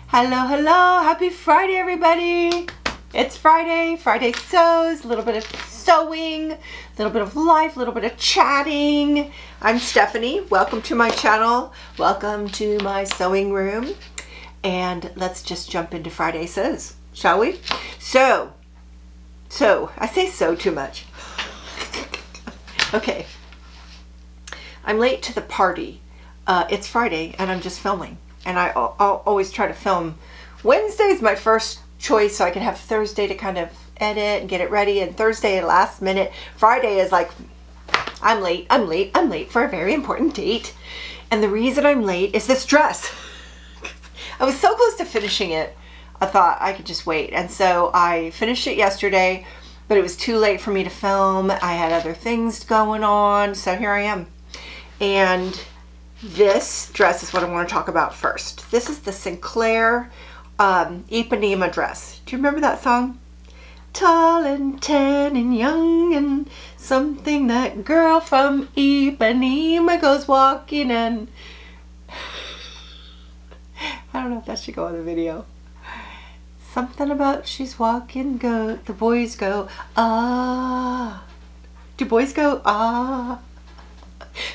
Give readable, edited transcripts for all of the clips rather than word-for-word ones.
Hello, hello. Happy Friday, everybody. It's Friday. Friday sews, a little bit of sewing, a little bit of life, a little bit of chatting. I'm Stephanie. Welcome to my channel. Welcome to my sewing room. And let's just jump into Friday sews, shall we? So, I say so too much. Okay. I'm late to the party. It's Friday and I'm just filming. And I'll always try to film. Wednesday's my first choice, so I can have Thursday to kind of edit and get it ready. And Thursday at last minute. Friday is like, I'm late for a very important date. And the reason I'm late is this dress. I was so close to finishing it, I thought I could just wait. And so I finished it yesterday, but it was too late for me to film. I had other things going on, so here I am. And this dress is what I want to talk about first. This is the Sinclair Ipanema dress. Do you remember that song? Tall and tan and young and something that girl from Ipanema goes walking and... I don't know if that should go on the video. Something about she's walking, the boys go, ah. Do boys go, ah?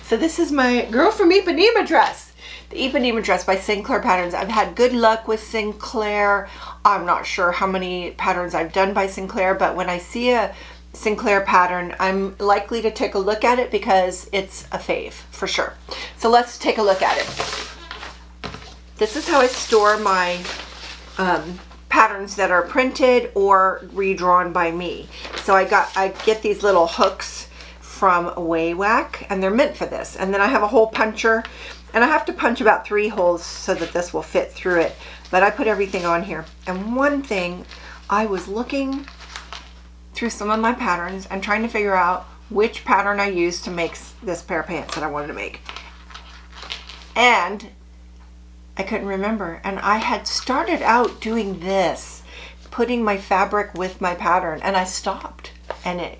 So this is my Girl from Ipanema dress. The Ipanema dress by Sinclair Patterns. I've had good luck with Sinclair. I'm not sure how many patterns I've done by Sinclair, but when I see a Sinclair pattern, I'm likely to take a look at it because it's a fave, for sure. So let's take a look at it. This is how I store my patterns that are printed or redrawn by me. So I get these little hooks from Whack, and they're meant for this. And then I have a hole puncher, and I have to punch about 3 holes so that this will fit through it. But I put everything on here. And one thing, I was looking through some of my patterns and trying to figure out which pattern I used to make this pair of pants that I wanted to make. And I couldn't remember. And I had started out doing this, putting my fabric with my pattern, and I stopped. And it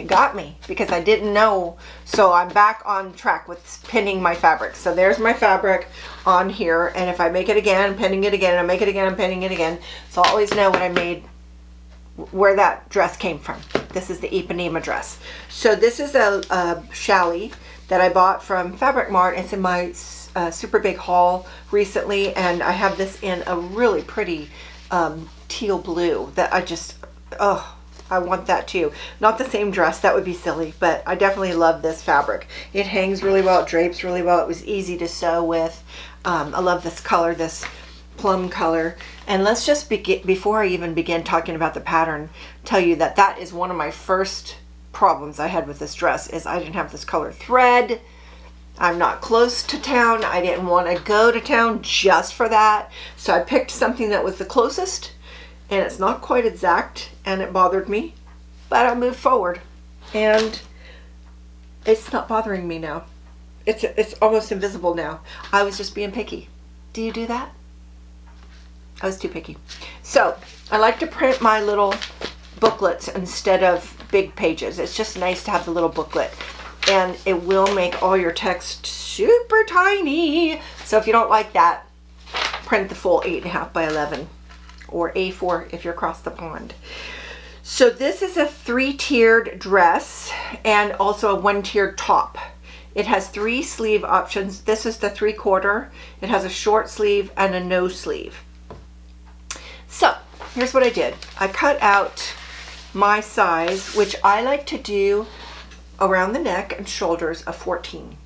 got me because I didn't know. So I'm back on track with pinning my fabric. So there's my fabric on here, and if I make it again, I'm pinning it again, I make it again, I'm pinning it again. So I'll always know what I made, where that dress came from. This is the Ipanema dress. So this is a challis that I bought from Fabric Mart. It's in my super big haul recently, and I have this in a really pretty teal blue that I just, oh, I want that too. Not the same dress, that would be silly, but I definitely love this fabric. It hangs really well, it drapes really well, it was easy to sew with. I love this color, this plum color. And let's just begin, before I even begin talking about the pattern, tell you that that is one of my first problems I had with this dress, is I didn't have this color thread. I'm not close to town. I didn't want to go to town just for that. So I picked something that was the closest, and it's not quite exact, and it bothered me, but I moved forward, and it's not bothering me now. It's almost invisible now. I was just being picky. Do you do that? I was too picky. So I like to print my little booklets instead of big pages. It's just nice to have the little booklet, and it will make all your text super tiny. So if you don't like that, print the full 8.5 by 11. Or A4 if you're across the pond. So this is a 3-tiered dress and also a 1-tiered top. It has 3 sleeve options. This is the 3/4. It has a short sleeve and a no sleeve. So here's what I did. I cut out my size, which I like to do around the neck and shoulders, a 14.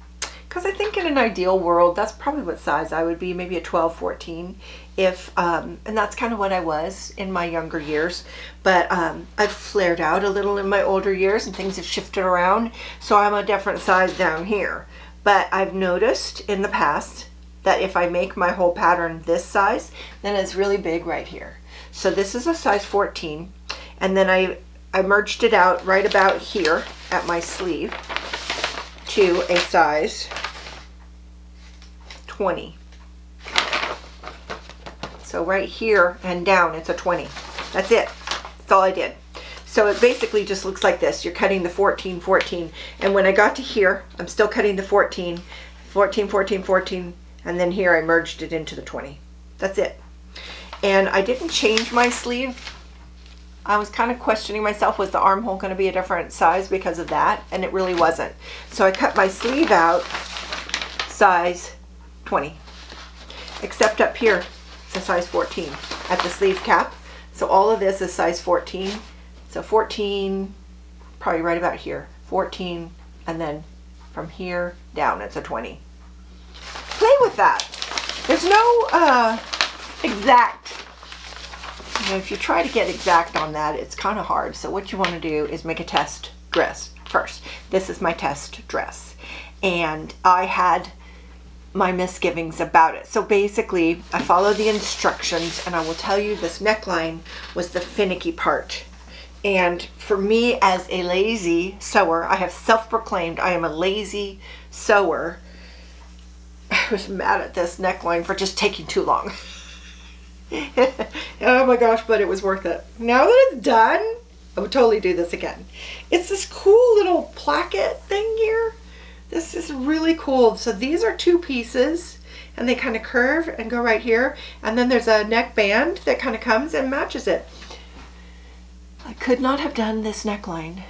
Because I think in an ideal world, that's probably what size I would be, maybe a 12, 14. If, and that's kind of what I was in my younger years. But I've flared out a little in my older years, and things have shifted around. So I'm a different size down here. But I've noticed in the past that if I make my whole pattern this size, then it's really big right here. So this is a size 14. And then I merged it out right about here at my sleeve to a size 20. So right here and down, it's a 20. That's it. That's all I did. So it basically just looks like this. You're cutting the 14, 14. And when I got to here, I'm still cutting the 14, 14, 14, 14. And then here I merged it into the 20. That's it. And I didn't change my sleeve. I was kind of questioning myself, was the armhole going to be a different size because of that? And it really wasn't. So I cut my sleeve out size 20, except up here it's a size 14 at the sleeve cap. So all of this is size 14. So 14, probably right about here, 14, and then from here down it's a 20. Play with that. There's no exact, you know, if you try to get exact on that, it's kind of hard. So what you want to do is make a test dress first. This is my test dress. And I had my misgivings about it. So basically, I followed the instructions, and I will tell you this neckline was the finicky part. And for me as a lazy sewer, I have self-proclaimed I am a lazy sewer. I was mad at this neckline for just taking too long. Oh my gosh, but it was worth it. Now that it's done, I would totally do this again. It's this cool little placket thing here. This is really cool. So these are 2 pieces, and they kind of curve and go right here. And then there's a neck band that kind of comes and matches it. I could not have done this neckline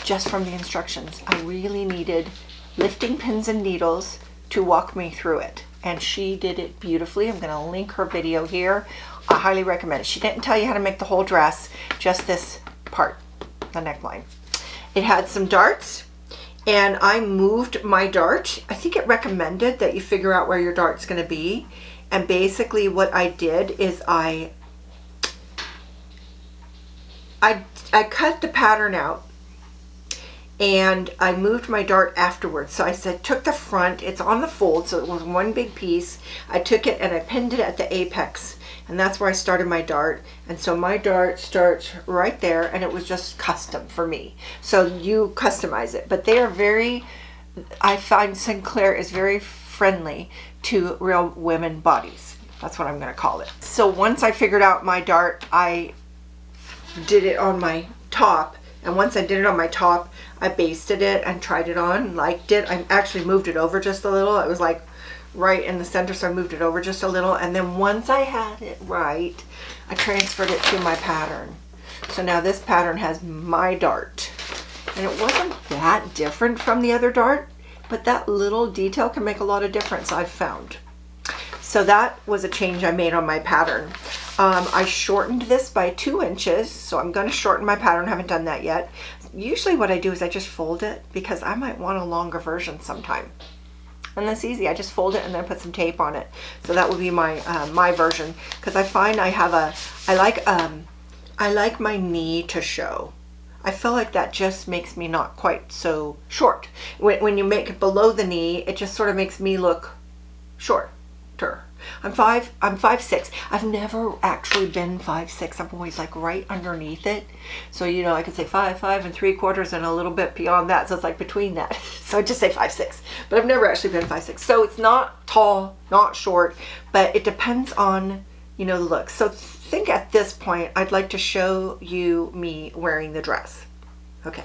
just from the instructions. I really needed lifting pins and needles to walk me through it. And she did it beautifully. I'm going to link her video here. I highly recommend it. She didn't tell you how to make the whole dress, just this part, the neckline. It had some darts, and I moved my dart. I think it recommended that you figure out where your dart's going to be. And basically what I did is I cut the pattern out, and I moved my dart afterwards. So I said, took the front, it's on the fold, so it was one big piece. I took it and I pinned it at the apex, and that's where I started my dart. And so my dart starts right there, and it was just custom for me. So you customize it, but they are very, I find Sinclair is very friendly to real women bodies. That's what I'm gonna call it. So once I figured out my dart, I did it on my top. And once I did it on my top, I basted it and tried it on, liked it. I actually moved it over just a little. It was like right in the center, so I moved it over just a little. And then once I had it right, I transferred it to my pattern. So now this pattern has my dart. And it wasn't that different from the other dart, but that little detail can make a lot of difference, I've found. So that was a change I made on my pattern. I shortened this by 2 inches, so I'm going to shorten my pattern. Haven't done that yet. Usually what I do is I just fold it, because I might want a longer version sometime. And that's easy. I just fold it and then put some tape on it. So that would be my my version, because I find I have I like my knee to show. I feel like that just makes me not quite so short. When you make it below the knee, it just sort of makes me look shorter. I'm 5'6". I've never actually been 5'6". I'm always like right underneath it. So, you know, I could say 5'5"3/4 and a little bit beyond that. So it's like between that. So I just say 5'6", but I've never actually been 5'6". So it's not tall, not short, but it depends on, you know, the look. So think at this point, I'd like to show you me wearing the dress. Okay.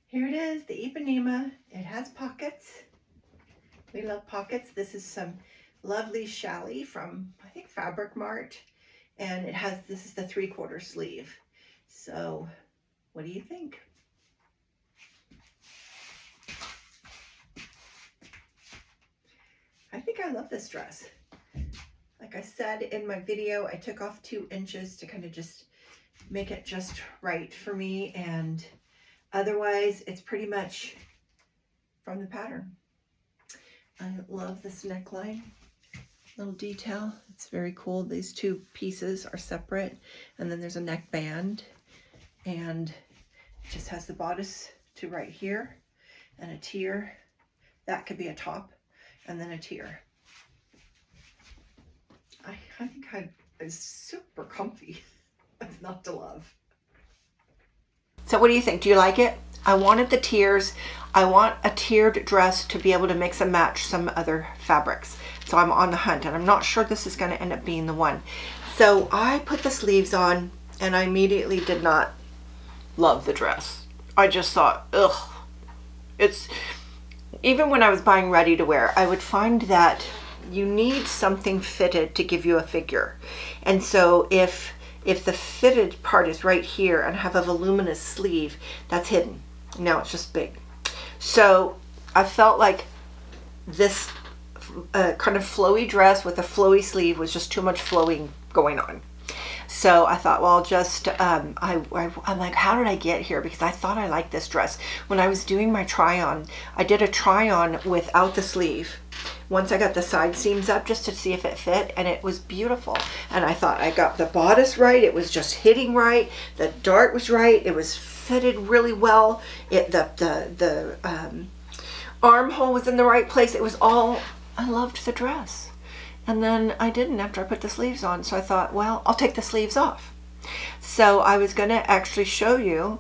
Here it is, the Ipanema. It has pockets. We love pockets. This is some lovely challis from, I think, Fabric Mart. And it has, this is the 3/4 sleeve. So what do you think? I think I love this dress. Like I said in my video, I took off 2 inches to kind of just make it just right for me. And otherwise, it's pretty much from the pattern. I love this neckline, little detail. It's very cool. These 2 pieces are separate, and then there's a neck band, and it just has the bodice to right here, and a tier. That could be a top, and then a tier. I think it's super comfy. It's not to love. So what do you think? Do you like it? I wanted the tiers. I want a tiered dress to be able to mix and match some other fabrics. So I'm on the hunt, and I'm not sure this is going to end up being the one. So I put the sleeves on, and I immediately did not love the dress. I just thought, ugh. It's, even when I was buying ready to wear, I would find that you need something fitted to give you a figure. And so if the fitted part is right here and have a voluminous sleeve, that's hidden. Now it's just big. So I felt like this kind of flowy dress with a flowy sleeve was just too much flowing going on. So I thought, well, just, I'm like, how did I get here? Because I thought I liked this dress. When I was doing my try-on, I did a try-on without the sleeve. Once I got the side seams up just to see if it fit, and it was beautiful. And I thought I got the bodice right. It was just hitting right. The dart was right. It was fitted really well. The armhole was in the right place. It was all, I loved the dress. And then I didn't after I put the sleeves on. So I thought, well, I'll take the sleeves off. So I was going to actually show you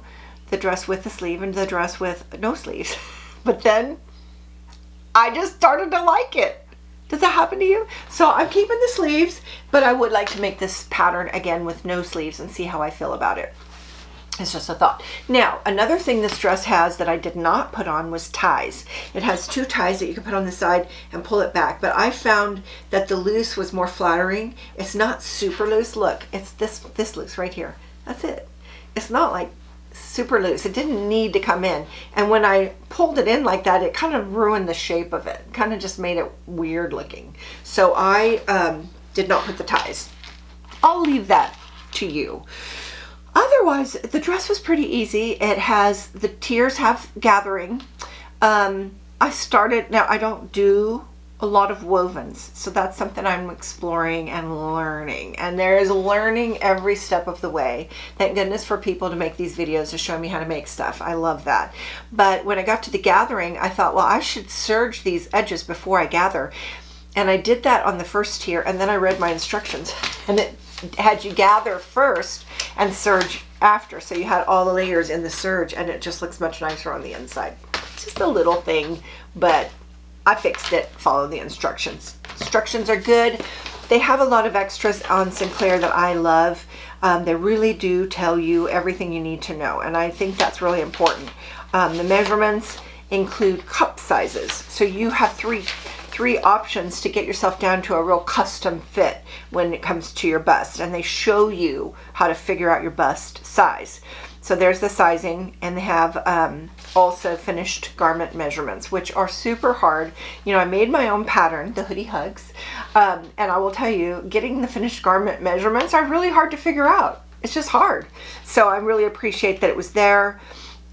the dress with the sleeve and the dress with no sleeves. But then I just started to like it. Does that happen to you? So I'm keeping the sleeves, but I would like to make this pattern again with no sleeves and see how I feel about it. It's just a thought. Now, another thing this dress has that I did not put on was ties. It has 2 ties that you can put on the side and pull it back, but I found that the loose was more flattering. It's not super loose. Look, it's this loose right here. That's it. It's not like super loose. It didn't need to come in. And when I pulled it in like that, it kind of ruined the shape of it. Kind of just made it weird looking. So I did not put the ties. I'll leave that to you. Otherwise, the dress was pretty easy. It has, the tiers have gathering. I started, now I don't do a lot of wovens, so that's something I'm exploring and learning. And there is learning every step of the way. Thank goodness for people to make these videos to show me how to make stuff. I love that. But when I got to the gathering, I thought, well, I should serge these edges before I gather. And I did that on the first tier, and then I read my instructions, and it had you gather first and serge after, so you had all the layers in the serge, and it just looks much nicer on the inside. Just a little thing, but I fixed it. Follow the instructions. Instructions are good. They have a lot of extras on Sinclair that I love. They really do tell you everything you need to know, and I think that's really important. The measurements include cup sizes, so you have three options to get yourself down to a real custom fit when it comes to your bust, and they show you how to figure out your bust size. So there's the sizing, and they have also finished garment measurements, which are super hard. You know, I made my own pattern, the hoodie hugs, and I will tell you, getting the finished garment measurements are really hard to figure out. It's just hard. So I really appreciate that it was there,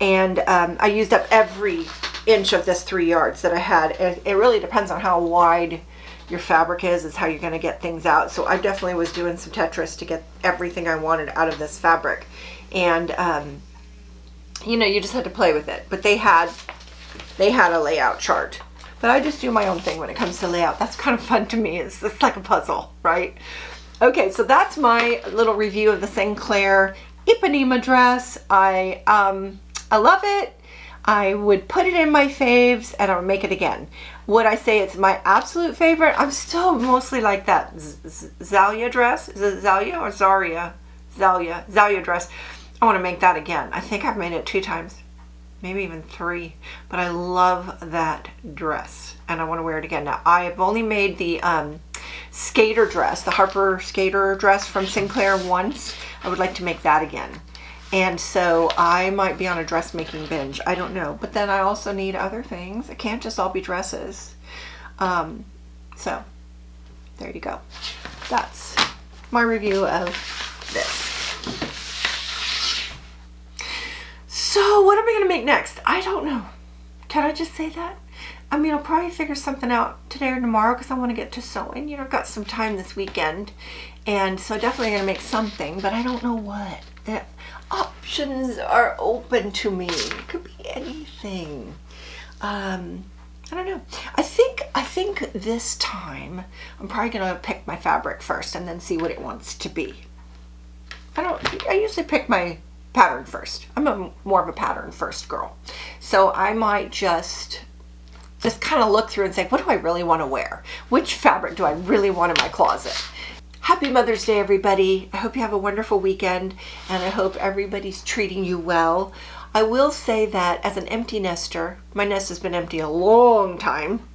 and I used up every inch of this 3 yards that I had. It really depends on how wide your fabric is how you're going to get things out. So I definitely was doing some Tetris to get everything I wanted out of this fabric. And you know, you just had to play with it. But they had a layout chart. But I just do my own thing when it comes to layout. That's kind of fun to me. It's like a puzzle, right? Okay, so that's my little review of the Sinclair Ipanema dress. I love it. I would put it in my faves, and I would make it again. Would I say it's my absolute favorite? I'm still mostly like that Zalia dress. Is it Zalia or Zaria? Zalia dress. I want to make that again. I think I've made it 2 times, maybe even 3. But I love that dress, and I want to wear it again. Now, I've only made the skater dress, the Harper skater dress from Sinclair once. I would like to make that again. And so I might be on a dressmaking binge. I don't know. But then I also need other things. It can't just all be dresses. So there you go. That's my review of this. So what am I going to make next? I don't know. Can I just say that? I mean, I'll probably figure something out today or tomorrow because I want to get to sewing. You know, I've got some time this weekend. And so definitely going to make something, but I don't know what. The options are open to me. It could be anything. I don't know. I think this time I'm probably going to pick my fabric first and then see what it wants to be. I usually pick my pattern first. I'm more of a pattern first girl. So I might just kind of look through and say, what do I really want to wear? Which fabric do I really want in my closet? Happy Mother's Day, everybody. I hope you have a wonderful weekend, and I hope everybody's treating you well. I will say that as an empty nester, my nest has been empty a long time.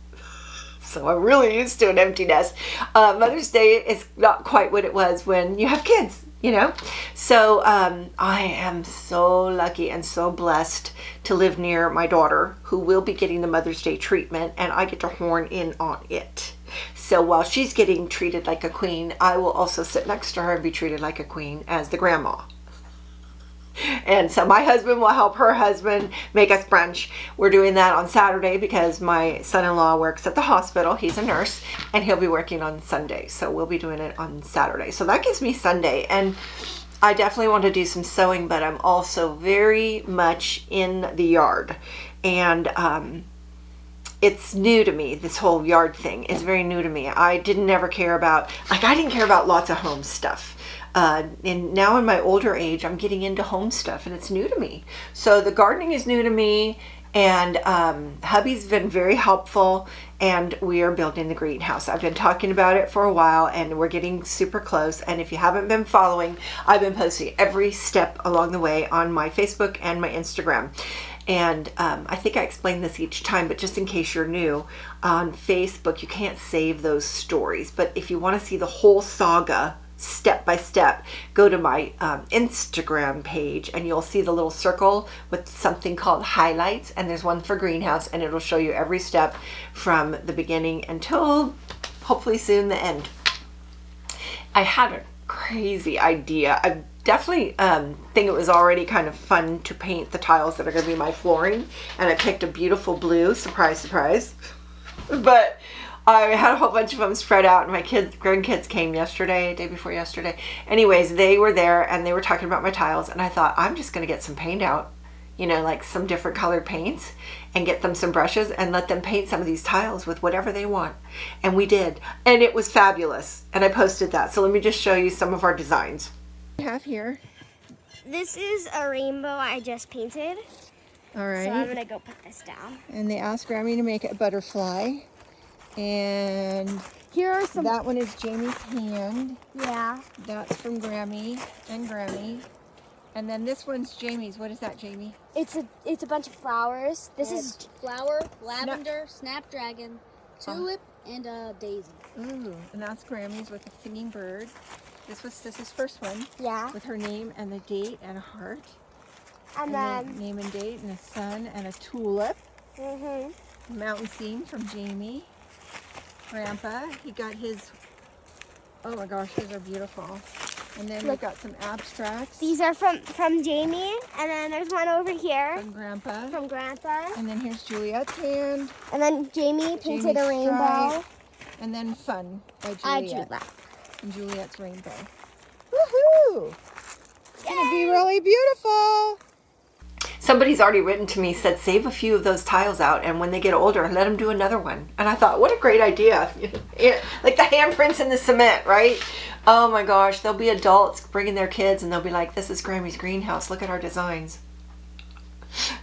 So I'm really used to an empty nest. Mother's Day is not quite what it was when you have kids, you know? So I am so lucky and so blessed to live near my daughter, who will be getting the Mother's Day treatment, and I get to horn in on it. So while she's getting treated like a queen, I will also sit next to her and be treated like a queen as the grandma. And so my husband will help her husband make us brunch. We're doing that on Saturday because my son-in-law works at the hospital. He's a nurse, and he'll be working on Sunday. So we'll be doing it on Saturday. So that gives me Sunday. And I definitely want to do some sewing, but I'm also very much in the yard. And it's new to me. This whole yard thing is very new to me. I didn't ever care about, I didn't care about lots of home stuff. And now in my older age, I'm getting into home stuff, and it's new to me. So the gardening is new to me, and hubby's been very helpful, and we are building the greenhouse. I've been talking about it for a while, and we're getting super close. And if you haven't been following, I've been posting every step along the way on my Facebook and my Instagram. And I think I explain this each time, but just in case you're new, on Facebook, you can't save those stories. But if you want to see the whole saga, step by step, go to my Instagram page, and you'll see the little circle with something called highlights, and there's one for greenhouse, and it'll show you every step from the beginning until hopefully soon the end. I had a crazy idea. I definitely think it was already kind of fun to paint the tiles that are going to be my flooring, and I picked a beautiful blue, surprise surprise. But I had a whole bunch of them spread out, and my grandkids came yesterday, day before yesterday. Anyways, they were there, and they were talking about my tiles, and I thought, I'm just going to get some paint out, you know, like some different colored paints, and get them some brushes and let them paint some of these tiles with whatever they want. And we did, and it was fabulous, and I posted that. So let me just show you some of our designs. We have here. This is a rainbow I just painted. All right. So I'm going to go put this down. And they asked Grammy to make it a butterfly. And here are some. That one is Jamie's hand. Yeah. That's from Grammy and Grammy. And then this one's Jamie's. What is that, Jamie? It's a bunch of flowers. This is flower, lavender, snapdragon, tulip, and a daisy. Ooh, and that's Grammy's with a singing bird. This is first one. Yeah. With her name and the date and a heart. And then name and date and a sun and a tulip. Mm-hmm. Mountain scene from Jamie. Grandpa, he got his, oh my gosh, these are beautiful. And then we've got some abstracts. These are from Jamie, and then there's one over here. From Grandpa. From Grandpa. And then here's Juliet's hand. And then Jamie painted a rainbow. Stripe. And then Fun by Juliet. I drew that. And Juliet's rainbow. Woohoo! It's going to be really beautiful. Somebody's already written to me, said save a few of those tiles out, and when they get older, let them do another one. And I thought, what a great idea. Like the handprints in the cement, right? Oh my gosh, there'll be adults bringing their kids, and they'll be like, this is Grammy's greenhouse. Look at our designs.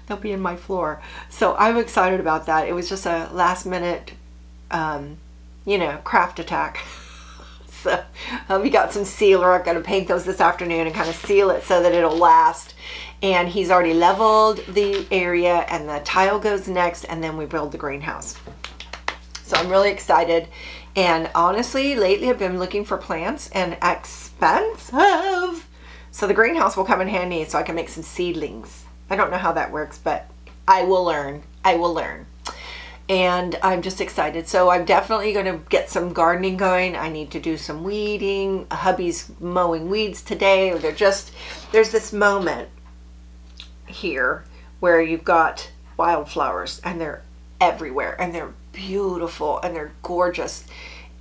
They'll be in my floor. So I'm excited about that. It was just a last minute, craft attack. So we got some sealer. I'm going to paint those this afternoon and kind of seal it so that it'll last. And he's already leveled the area, and the tile goes next, and then we build the greenhouse. So I'm really excited. And honestly, lately I've been looking for plants, and expensive. So the greenhouse will come in handy so I can make some seedlings. I don't know how that works, but I will learn. I will learn. And I'm just excited. So I'm definitely going to get some gardening going. I need to do some weeding. Hubby's mowing weeds today. There's this moment here where you've got wildflowers, and they're everywhere, and they're beautiful, and they're gorgeous.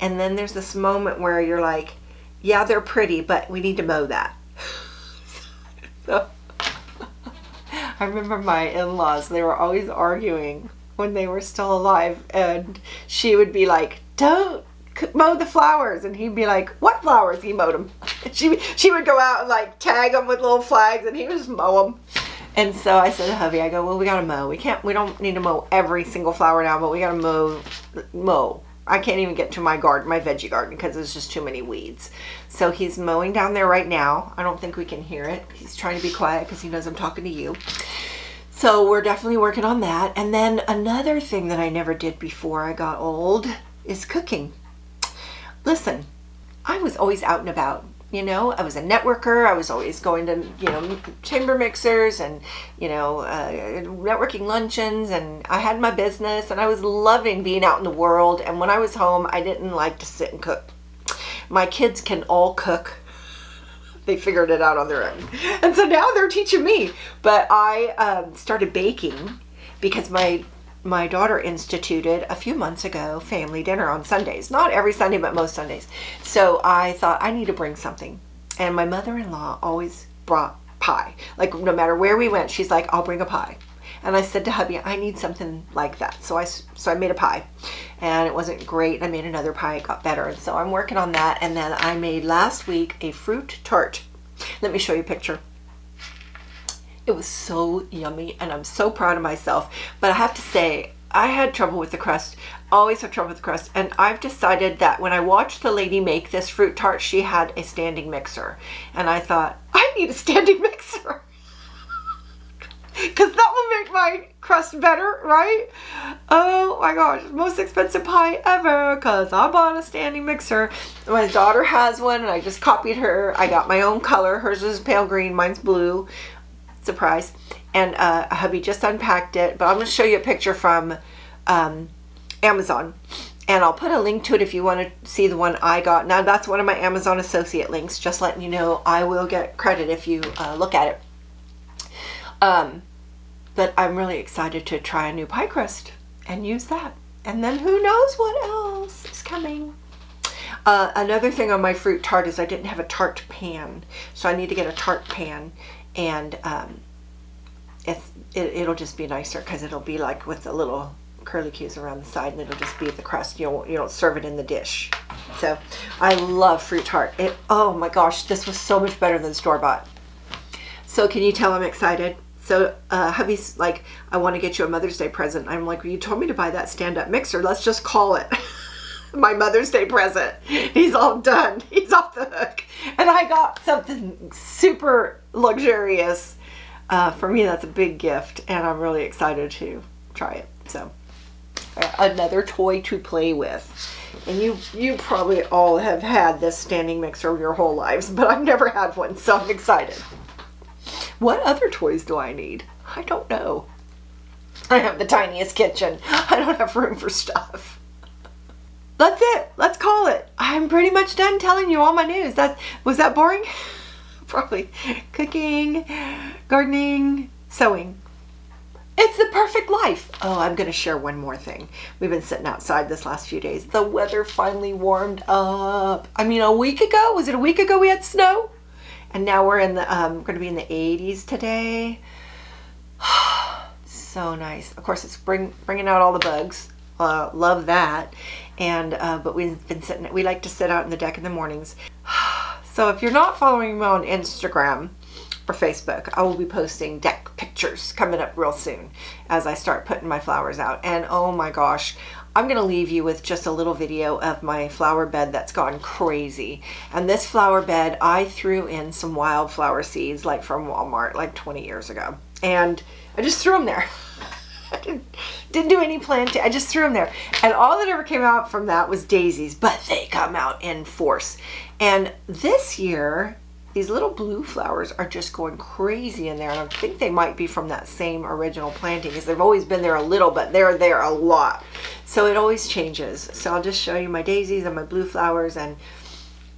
And then there's this moment where you're like, yeah, they're pretty, but we need to mow that. So I remember my in-laws, they were always arguing when they were still alive, and she would be like, don't mow the flowers, and he'd be like, what flowers? He mowed them. She would go out and like tag them with little flags, and he would just mow them. And so I said to hubby, I go, well, we gotta mow. We don't need to mow every single flower now, but we gotta mow. I can't even get to my garden, my veggie garden, because there's just too many weeds. So he's mowing down there right now. I don't think we can hear it. He's trying to be quiet because he knows I'm talking to you. So we're definitely working on that. And then another thing that I never did before I got old is cooking. Listen, I was always out and about. You know, I was a networker. I was always going to, chamber mixers and, networking luncheons, and I had my business, and I was loving being out in the world. And when I was home, I didn't like to sit and cook. My kids can all cook. They figured it out on their own. And so now they're teaching me. But I started baking because my daughter instituted a few months ago family dinner on Sundays. Not every Sunday, but most Sundays. So I thought I need to bring something. And my mother-in-law always brought pie. Like no matter where we went, she's like, I'll bring a pie. And I said to hubby, I need something like that. So I made a pie. And it wasn't great. I made another pie. It got better. And so I'm working on that. And then I made last week a fruit tart. Let me show you a picture. It was so yummy, and I'm so proud of myself. But I have to say, I had trouble with the crust. Always have trouble with the crust. And I've decided that when I watched the lady make this fruit tart, she had a standing mixer. And I thought, I need a standing mixer. Because that will make my crust better, right? Oh my gosh, most expensive pie ever, because I bought a standing mixer. My daughter has one, and I just copied her. I got my own color. Hers is pale green, mine's blue. Surprise. And hubby just unpacked it, but I'm going to show you a picture from Amazon, and I'll put a link to it if you want to see the one I got. Now that's one of my Amazon associate links, just letting you know. I will get credit if you look at it. But I'm really excited to try a new pie crust and use that, and then who knows what else is coming. Another thing on my fruit tart is I didn't have a tart pan, so I need to get a tart pan. And it'll just be nicer because it'll be like with the little curlicues around the side, and it'll just be the crust. You don't serve it in the dish. So I love fruit tart. Oh my gosh, this was so much better than store-bought. So can you tell I'm excited? So hubby's like, I want to get you a Mother's Day present. I'm like, well, you told me to buy that stand-up mixer. Let's just call it my Mother's Day present. He's all done. He's off the hook. And I got something super luxurious. For me, that's a big gift, and I'm really excited to try it. So another toy to play with. And you probably all have had this standing mixer your whole lives, but I've never had one, so I'm excited. What other toys do I need? I don't know. I have the tiniest kitchen. I don't have room for stuff. That's it. Let's call it. I'm pretty much done telling you all my news. Was that boring? Probably. Cooking, gardening, sewing. It's the perfect life. Oh, I'm going to share one more thing. We've been sitting outside this last few days. The weather finally warmed up. I mean, a week ago, was it a week ago we had snow? And now we're in the, going to be in the 80s today. So nice. Of course, it's bringing out all the bugs. Love that. And but we've been sitting. We like to sit out in the deck in the mornings. So if you're not following me on Instagram or Facebook, I will be posting deck pictures coming up real soon as I start putting my flowers out. And oh my gosh, I'm gonna leave you with just a little video of my flower bed that's gone crazy. And this flower bed, I threw in some wildflower seeds like from Walmart like 20 years ago, and I just threw them there. I didn't do any planting. I just threw them there, and all that ever came out from that was daisies, but they come out in force. And this year, these little blue flowers are just going crazy in there, and I think they might be from that same original planting, because they've always been there a little, but they're there a lot. So it always changes. So I'll just show you my daisies and my blue flowers, and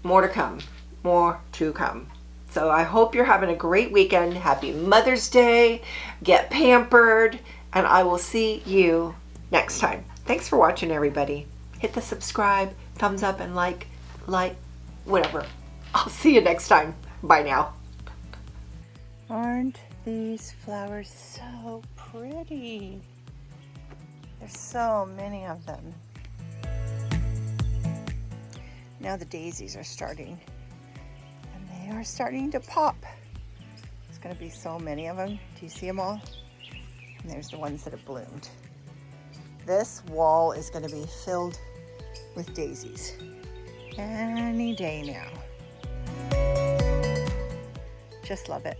more to come. More to come. So I hope you're having a great weekend. Happy Mother's Day. Get pampered. And I will see you next time. Thanks for watching, everybody. Hit the subscribe, thumbs up, and like, whatever. I'll see you next time. Bye now. Aren't these flowers so pretty? There's so many of them. Now the daisies are starting. And they are starting to pop. There's going to be so many of them. Do you see them all? And there's the ones that have bloomed. This wall is going to be filled with daisies any day now. Just love it.